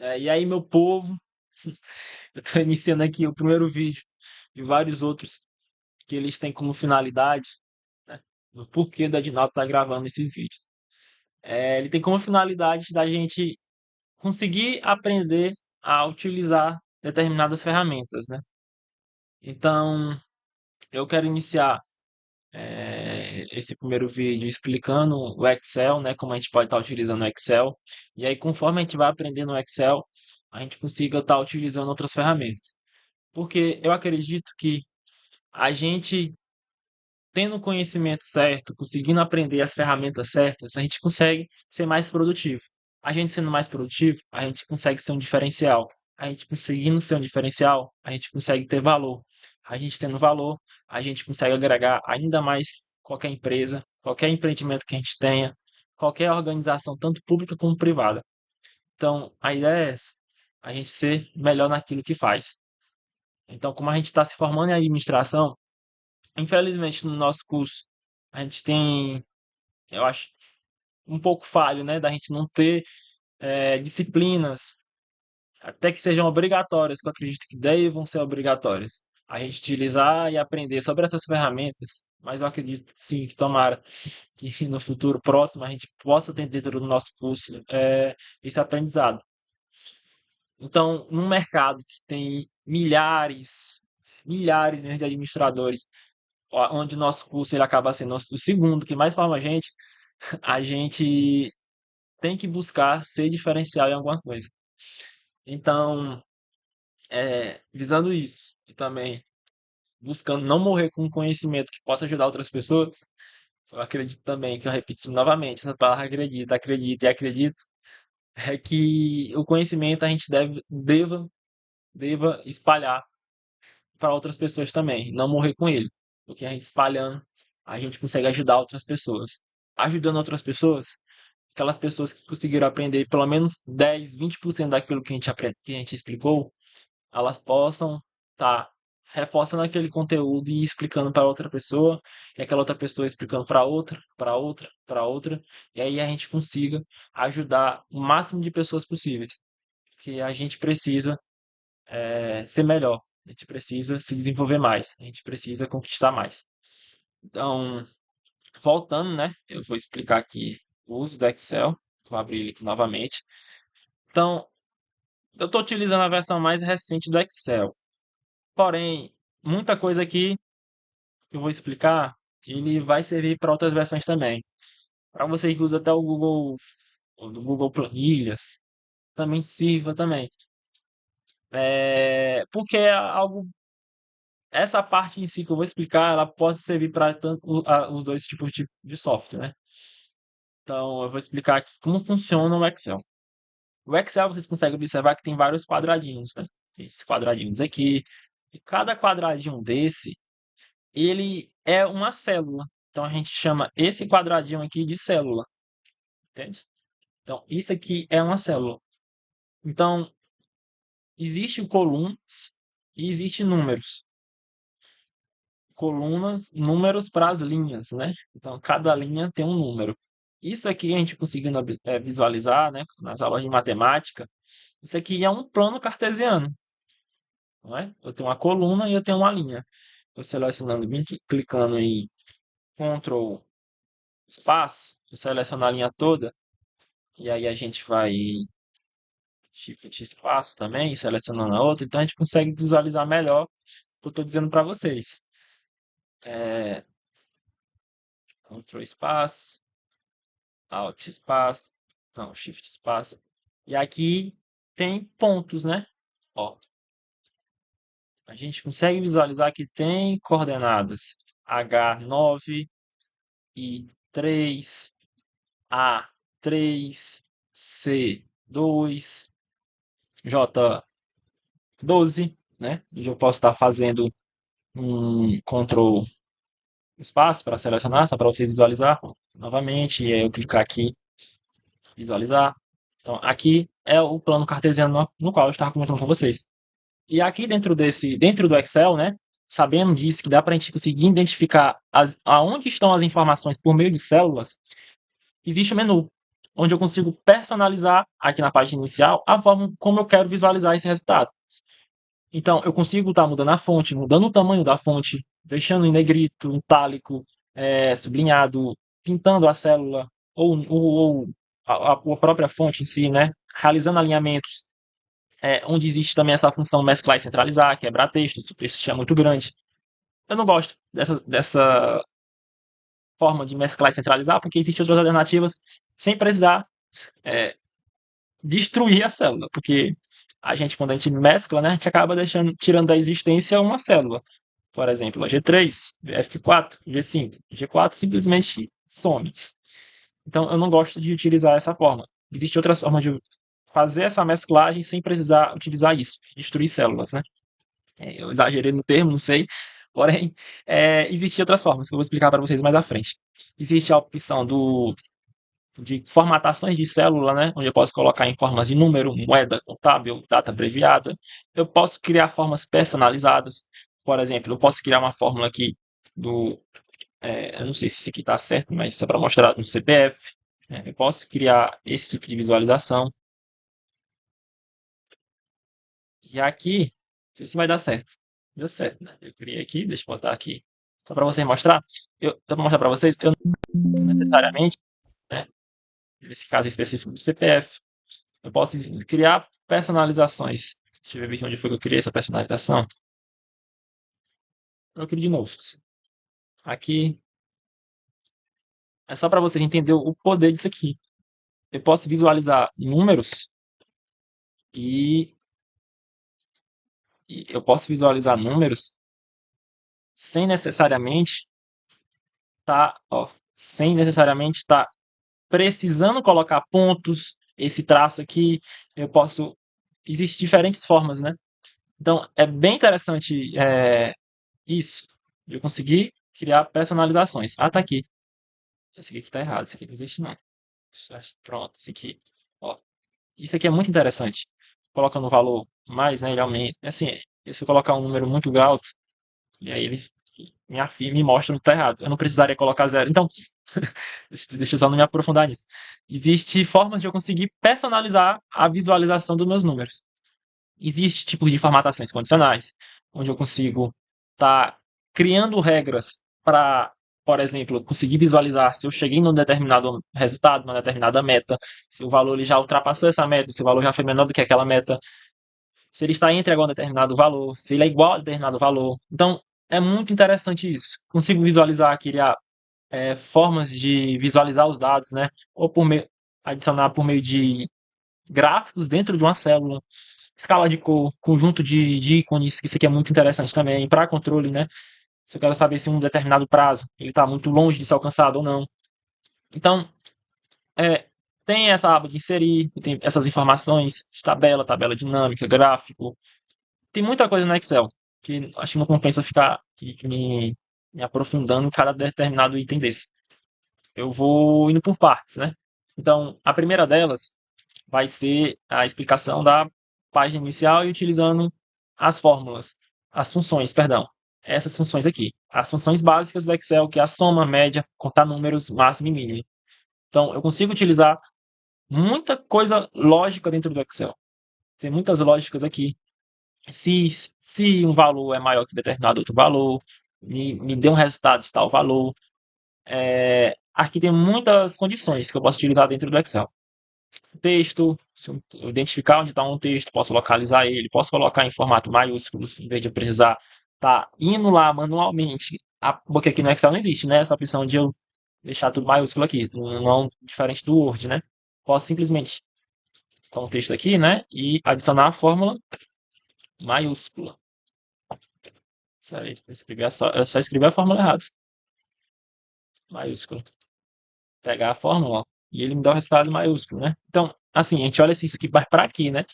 E aí, meu povo, eu estou iniciando aqui o primeiro vídeo de vários outros que eles têm como finalidade, né, o porquê do Edinaldo estar gravando esses vídeos. Ele tem como finalidade da gente conseguir aprender a utilizar determinadas ferramentas, né? Então, eu quero iniciar esse primeiro vídeo explicando o Excel, né, como a gente pode estar utilizando o Excel. E aí, conforme a gente vai aprendendo o Excel, a gente consiga estar utilizando outras ferramentas. Porque eu acredito que a gente tendo o conhecimento certo, conseguindo aprender as ferramentas certas, a gente consegue ser mais produtivo. A gente sendo mais produtivo, a gente consegue ser um diferencial. A gente conseguindo ser um diferencial, a gente consegue ter valor. A gente tendo valor, a gente consegue agregar ainda mais qualquer empresa, qualquer empreendimento que a gente tenha, qualquer organização, tanto pública como privada. Então, a ideia é essa, a gente ser melhor naquilo que faz. Então, como a gente está se formando em administração, infelizmente no nosso curso a gente tem, eu acho, um pouco falho, né, da gente não ter disciplinas, até que sejam obrigatórias, que eu acredito que devam ser obrigatórias. A gente utilizar e aprender sobre essas ferramentas, mas eu acredito que sim, que tomara que no futuro próximo a gente possa ter dentro do nosso curso esse aprendizado. Então, num mercado que tem milhares mesmo de administradores, onde o nosso curso ele acaba sendo o segundo que mais forma a gente tem que buscar ser diferencial em alguma coisa. Então, visando isso e também buscando não morrer com um conhecimento que possa ajudar outras pessoas, eu acredito também, que eu repito novamente, essa palavra acredito, acredito e acredito, é que o conhecimento a gente deva espalhar para outras pessoas também, não morrer com ele. Porque a gente espalhando, a gente consegue ajudar outras pessoas. Ajudando outras pessoas, aquelas pessoas que conseguiram aprender pelo menos 10, 20% daquilo que a gente que a gente explicou, elas possam estar reforçando aquele conteúdo e explicando para outra pessoa, e aquela outra pessoa explicando para outra, para outra, para outra, e aí a gente consiga ajudar o máximo de pessoas possíveis. Porque a gente precisa ser melhor, a gente precisa se desenvolver mais, a gente precisa conquistar mais. Então, voltando, né? Eu vou explicar aqui o uso do Excel. Vou abrir ele aqui novamente. Então, eu estou utilizando a versão mais recente do Excel. Porém, muita coisa aqui que eu vou explicar, ele vai servir para outras versões também. Para você que usa até o Google, do Google Planilhas, também sirva também. Porque é algo, essa parte em si que eu vou explicar, ela pode servir para os dois tipos de software, né? Então, eu vou explicar aqui como funciona o Excel. O Excel, vocês conseguem observar que tem vários quadradinhos, né? Tem esses quadradinhos aqui. E cada quadradinho desse, ele é uma célula. Então, a gente chama esse quadradinho aqui de célula. Entende? Então, isso aqui é uma célula. Então, existem colunas e existem números. Colunas, números para as linhas, né? Então, cada linha tem um número. Isso aqui a gente conseguindo visualizar, né, nas aulas de matemática, isso aqui é um plano cartesiano, não é? Eu tenho uma coluna e eu tenho uma linha. Eu selecionando, clicando em Ctrl espaço, eu seleciono a linha toda, e aí a gente vai Shift espaço também, selecionando a outra, então a gente consegue visualizar melhor o que eu estou dizendo para vocês. É, Ctrl espaço, Alt espaço, não, Shift espaço. E aqui tem pontos, né? Ó, a gente consegue visualizar que tem coordenadas H9, I3, A3, C2, J12, né? E eu posso estar fazendo um Ctrl espaço para selecionar, só para vocês visualizar novamente. E aí eu clicar aqui, visualizar. Então, aqui é o plano cartesiano no qual eu estava comentando com vocês. E aqui dentro do Excel, né? Sabendo disso, que dá para a gente conseguir identificar aonde estão as informações por meio de células, existe o menu. onde eu consigo personalizar aqui na página inicial a forma como eu quero visualizar esse resultado. Então, eu consigo estar mudando a fonte, mudando o tamanho da fonte, deixando em negrito, itálico, sublinhado, pintando a célula ou a própria fonte em si, né? Realizando alinhamentos, onde existe também essa função mesclar e centralizar, quebrar texto, se o texto estiver muito grande. Eu não gosto dessa forma de mesclar e centralizar, porque existem outras alternativas sem precisar é, destruir a célula, porque a gente, quando a gente mescla, né, a gente acaba tirando da existência uma célula. Por exemplo, a G3, F4, G5. G4 simplesmente some. Então, eu não gosto de utilizar essa forma. Existem outras formas de fazer essa mesclagem sem precisar utilizar isso, destruir células, né? Eu exagerei no termo, não sei. Porém, existem outras formas que eu vou explicar para vocês mais à frente. Existe a opção de formatações de célula, né? Onde eu posso colocar em formas de número, moeda contábil, data abreviada. Eu posso criar formas personalizadas. Por exemplo, eu posso criar uma fórmula aqui do. Eu não sei se isso aqui está certo, mas só para mostrar no CPF. Eu posso criar esse tipo de visualização. E aqui, não sei se vai dar certo. Deu certo, né? Eu criei aqui, deixa eu botar aqui. Só para vocês mostrar. Eu vou mostrar para vocês, eu não necessariamente, né? Nesse caso específico do CPF, eu posso criar personalizações. Deixa eu ver onde foi que eu criei essa personalização. Eu crio de novo. Aqui é só para vocês entenderem o poder disso aqui. Eu posso visualizar números e, e eu posso visualizar números sem necessariamente sem necessariamente estar precisando colocar pontos. Esse traço aqui, eu posso. Existem diferentes formas, né? Então é bem interessante isso. Eu consegui criar personalizações. Ah, tá aqui. Esse aqui tá errado, esse aqui não existe não. Pronto, esse aqui. Ó, isso aqui é muito interessante. Colocando o valor mais, né, ele aumenta. Assim, se eu colocar um número muito alto, e aí ele me mostra que tá errado. Eu não precisaria colocar zero. Então, deixa eu só não me aprofundar nisso. Existem formas de eu conseguir personalizar a visualização dos meus números. Existe tipos de formatações condicionais, onde eu consigo estar criando regras para, por exemplo, conseguir visualizar se eu cheguei num determinado resultado, numa determinada meta, se o valor ele já ultrapassou essa meta, se o valor já foi menor do que aquela meta, se ele está entre agora um determinado valor, se ele é igual a determinado valor. Então, é muito interessante isso. Consigo visualizar, criar formas de visualizar os dados, né? Ou adicionar por meio de gráficos dentro de uma célula, escala de cor, conjunto de ícones, que isso aqui é muito interessante também, para controle, né? Se eu quero saber se um determinado prazo ele está muito longe de ser alcançado ou não. Então, é, tem essa aba de inserir, tem essas informações de tabela, tabela dinâmica, gráfico. Tem muita coisa no Excel que acho que não compensa ficar me aprofundando em cada determinado item desse. Eu vou indo por partes, né? Então, a primeira delas vai ser a explicação da página inicial e utilizando as fórmulas, as funções, perdão. Essas funções aqui. As funções básicas do Excel, que é a soma, média, contar números, máximo e mínimo. Então, eu consigo utilizar muita coisa lógica dentro do Excel. Tem muitas lógicas aqui. Se, se um valor é maior que determinado outro valor, me dê um resultado de tal valor. Aqui tem muitas condições que eu posso utilizar dentro do Excel. Texto, se eu identificar onde está um texto, posso localizar ele, posso colocar em formato maiúsculo, em vez de eu precisar estar indo lá manualmente. Porque aqui no Excel não existe, né? Essa opção de eu deixar tudo maiúsculo aqui, não diferente do Word, né? Posso simplesmente colocar um texto aqui, né? E adicionar a fórmula maiúscula. Eu só escrevi a fórmula errada. Maiúscula. Pegar a fórmula, ó, e ele me dá o resultado maiúsculo, né? Então, assim, a gente olha isso aqui para aqui, né?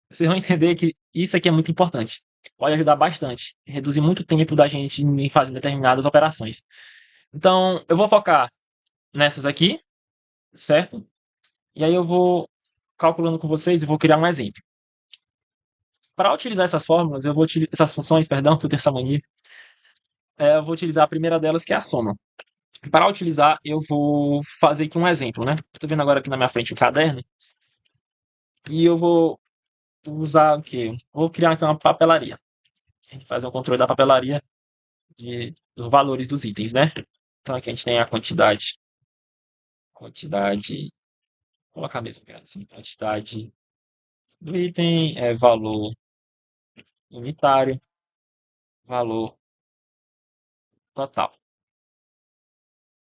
Vocês vão entender que isso aqui é muito importante. Pode ajudar bastante. Reduzir muito tempo da gente em fazer determinadas operações. Então, eu vou focar nessas aqui, certo? E aí eu vou calculando com vocês e vou criar um exemplo. Para utilizar essas fórmulas, eu vou utilizar essas funções, perdão, que eu tenho essa mania. Eu vou utilizar a primeira delas, que é a soma. Para utilizar, eu vou fazer aqui um exemplo, né? Estou vendo agora aqui na minha frente o caderno e eu vou usar o quê? Vou criar aqui uma papelaria. A gente faz um controle da papelaria dos valores dos itens, né? Então aqui a gente tem a quantidade, vou colocar mesmo, assim, quantidade do item, valor unitário, valor total.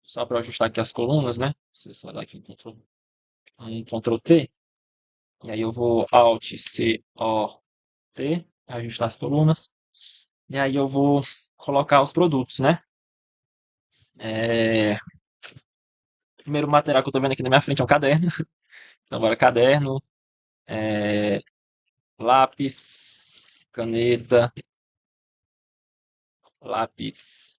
Só para ajustar aqui as colunas, né? Você só dá aqui um Ctrl T, e aí eu vou Alt C O T, ajustar as colunas, e aí eu vou colocar os produtos, né? É, o primeiro material que eu estou vendo aqui na minha frente é um caderno. Então, agora caderno, é, lápis, caneta, lápis,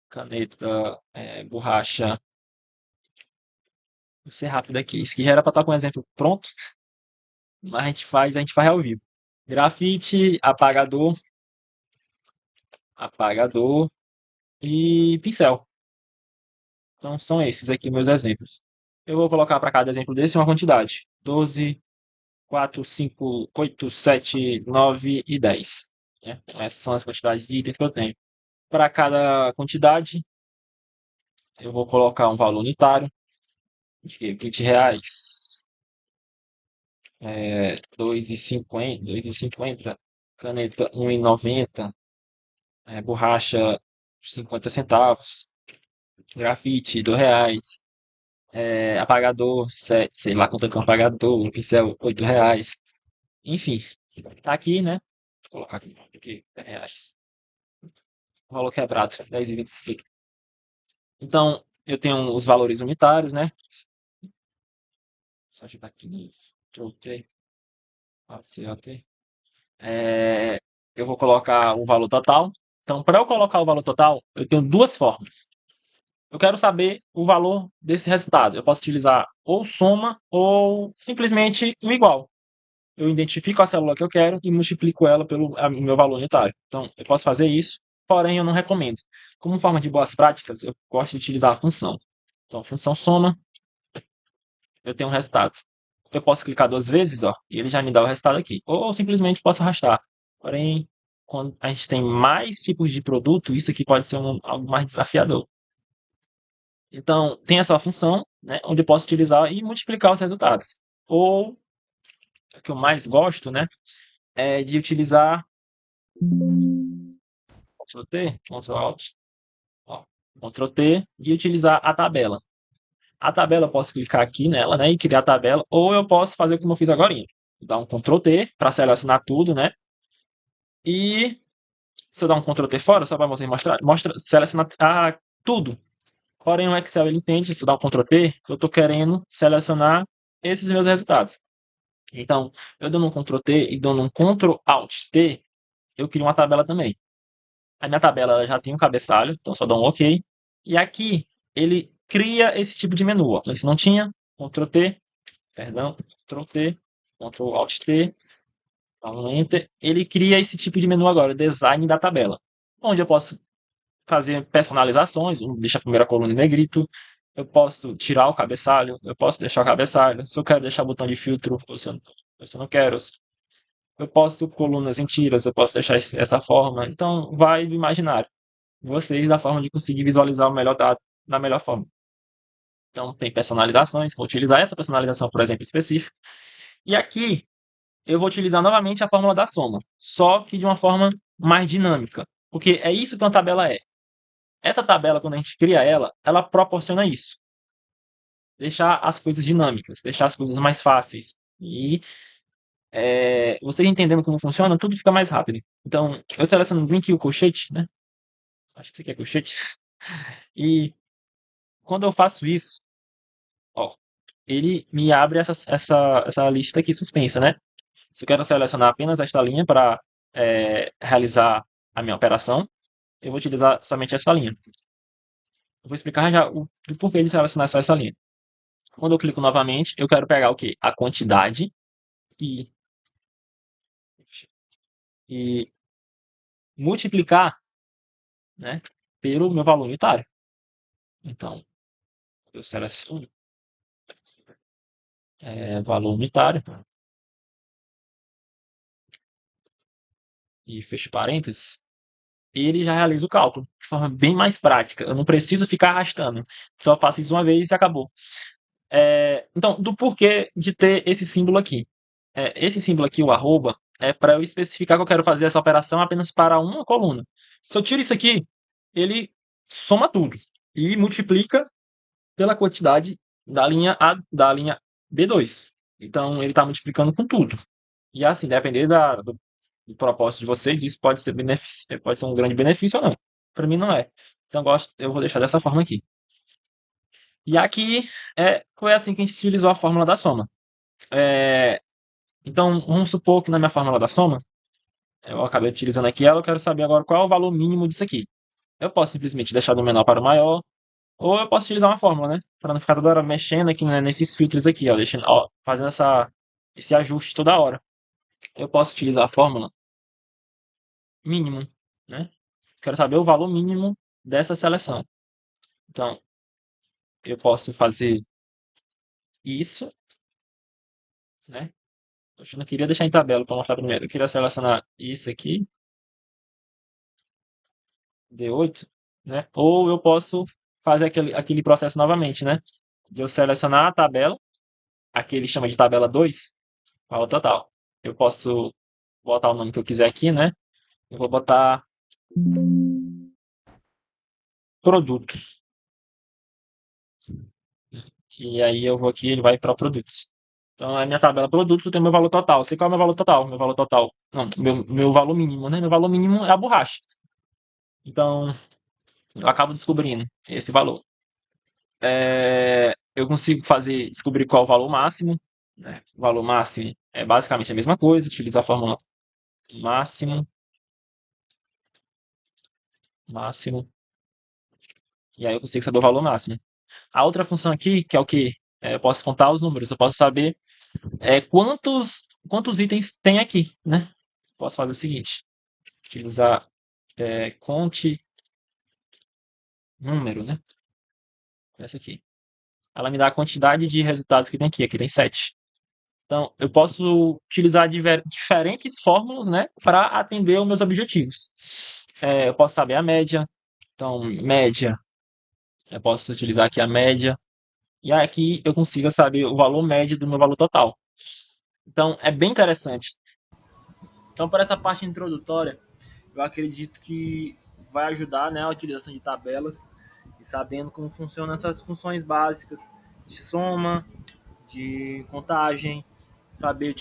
caneta, borracha. Vou ser rápido aqui. Isso aqui já era para estar com um exemplo pronto, mas a gente faz ao vivo. Grafite, apagador e pincel. Então são esses aqui meus exemplos. Eu vou colocar para cada exemplo desse uma quantidade: 12, 4, 5, 8, 7, 9 e 10. Né? Então, essas são as quantidades de itens que eu tenho. Para cada quantidade, eu vou colocar um valor unitário de R$ 20, 2,50, caneta 1,90, borracha 50 centavos, grafite R$ 2, apagador, sei lá quanto é que é um apagador, pincel R$ 8. Enfim, tá aqui, né? Vou colocar aqui R$ 10. O valor quebrado, 10,25. Então, eu tenho os valores unitários, né? Só ajudar aqui no Ctrl+T, Alt+C. Eu vou colocar o valor total. Então, para eu colocar o valor total, eu tenho duas formas. Eu quero saber o valor desse resultado. Eu posso utilizar ou soma ou simplesmente o igual. Eu identifico a célula que eu quero e multiplico ela pelo meu valor unitário. Então, eu posso fazer isso, porém eu não recomendo. Como forma de boas práticas, eu gosto de utilizar a função. Então, a função soma, eu tenho um resultado. Eu posso clicar duas vezes, ó, e ele já me dá o resultado aqui. Ou simplesmente posso arrastar. Porém, quando a gente tem mais tipos de produto, isso aqui pode ser algo mais desafiador. Então, tem essa função, né, onde eu posso utilizar e multiplicar os resultados. Ou, o que eu mais gosto, né, é de utilizar Ctrl T, Ctrl Alt, ó, Ctrl T e utilizar a tabela. A tabela eu posso clicar aqui nela, né, e criar a tabela, ou eu posso fazer como eu fiz agora. Dar um Ctrl T para selecionar tudo, né? E se eu dar um Ctrl T fora, só para vocês mostrar, seleciona tudo. Porém, o Excel ele entende, se eu dar um Ctrl T, eu estou querendo selecionar esses meus resultados. Então, eu dando um Ctrl T e dando um Ctrl Alt T, eu crio uma tabela também. A minha tabela ela já tem um cabeçalho, então só dou um OK. E aqui ele cria esse tipo de menu. Ó. Então, se não tinha, Ctrl T, perdão, Ctrl T, Ctrl Alt T, um Enter. Ele cria esse tipo de menu agora, design da tabela, onde eu posso fazer personalizações, deixar a primeira coluna em negrito, eu posso tirar o cabeçalho, eu posso deixar o cabeçalho, se eu quero deixar o botão de filtro, ou se eu não quero, eu posso colunas em tiras, eu posso deixar essa forma. Então, vai do imaginário. Vocês da forma de conseguir visualizar o melhor dado da melhor forma. Então, tem personalizações. Vou utilizar essa personalização, por exemplo, específica. E aqui, eu vou utilizar novamente a fórmula da soma. Só que de uma forma mais dinâmica. Porque é isso que uma tabela é. Essa tabela, quando a gente cria ela, ela proporciona isso. Deixar as coisas dinâmicas. Deixar as coisas mais fáceis. E vocês entendendo como funciona, tudo fica mais rápido. Então, eu seleciono bem aqui o colchete, né? Acho que isso aqui é colchete. E quando eu faço isso, ó, ele me abre essa lista aqui suspensa, né? Se eu quero selecionar apenas esta linha para realizar a minha operação, eu vou utilizar somente essa linha. Eu vou explicar já o porquê de selecionar só essa linha. Quando eu clico novamente, eu quero pegar o quê? A quantidade e, e multiplicar, né, pelo meu valor unitário. Então, eu seleciono valor unitário e fecho parênteses. E ele já realiza o cálculo de forma bem mais prática. Eu não preciso ficar arrastando. Só faço isso uma vez e acabou. Então, do porquê de ter esse símbolo aqui. Esse símbolo aqui, o arroba, é para eu especificar que eu quero fazer essa operação apenas para uma coluna. Se eu tiro isso aqui, ele soma tudo e multiplica pela quantidade da linha B2. Então, ele está multiplicando com tudo. E assim, depender do propósito de vocês, isso pode ser um grande benefício ou não. Para mim não é. Então eu vou deixar dessa forma aqui. E aqui foi assim que a gente utilizou a fórmula da soma. É, então, vamos supor que na minha fórmula da soma, eu acabei utilizando aqui ela, eu quero saber agora qual é o valor mínimo disso aqui. Eu posso simplesmente deixar do menor para o maior, ou eu posso utilizar uma fórmula, né? Para não ficar toda hora mexendo aqui, né, nesses filtros aqui, ó, fazendo esse ajuste toda hora. Eu posso utilizar a fórmula mínimo, né? Quero saber o valor mínimo dessa seleção. Então, eu posso fazer isso, né? Eu não queria deixar em tabela para mostrar primeiro. Eu queria selecionar isso aqui, D8, né? Ou eu posso fazer aquele processo novamente, né? De eu selecionar a tabela, aqui ele chama de tabela 2, valor total. Eu posso botar o nome que eu quiser aqui, né? Eu vou botar produtos. E aí eu vou aqui, ele vai para produtos. Então, a minha tabela produtos tem meu valor total. Eu sei qual é o meu valor total. Meu valor total. Não, meu valor mínimo, né? Meu valor mínimo é a borracha. Então, eu acabo descobrindo esse valor. Eu consigo descobrir qual é o valor máximo. Né? O valor máximo é basicamente a mesma coisa. Utilizo a fórmula máximo, máximo. E aí eu consigo saber o valor máximo. A outra função aqui, que é o que? Eu posso contar os números. Eu posso saber quantos itens tem aqui, né? Posso fazer o seguinte. Utilizar conte número, né? Essa aqui. Ela me dá a quantidade de resultados que tem aqui. Aqui tem 7. Então, eu posso utilizar diferentes fórmulas, né, para atender os meus objetivos. Eu posso saber a média. Então, média, eu posso utilizar aqui a média. E aqui eu consigo saber o valor médio do meu valor total. Então, é bem interessante. Então, por essa parte introdutória, eu acredito que vai ajudar, né, a utilização de tabelas e sabendo como funcionam essas funções básicas de soma, de contagem, saber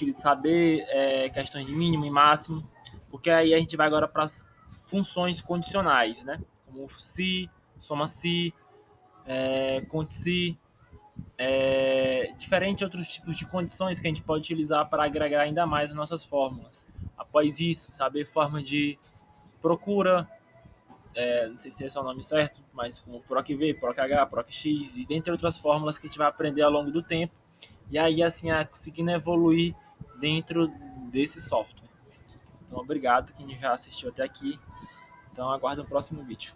questões de mínimo e máximo, porque aí a gente vai agora para as funções condicionais, né? Como se, soma-se, conte-se, diferente outros tipos de condições que a gente pode utilizar para agregar ainda mais as nossas fórmulas. Após isso, saber forma de procura, não sei se esse é o nome certo, mas como PROC-V, PROC-H, PROC-X, e dentre outras fórmulas que a gente vai aprender ao longo do tempo, e aí assim conseguindo evoluir dentro desse software. Então, obrigado quem já assistiu até aqui. Então, aguardo o próximo vídeo.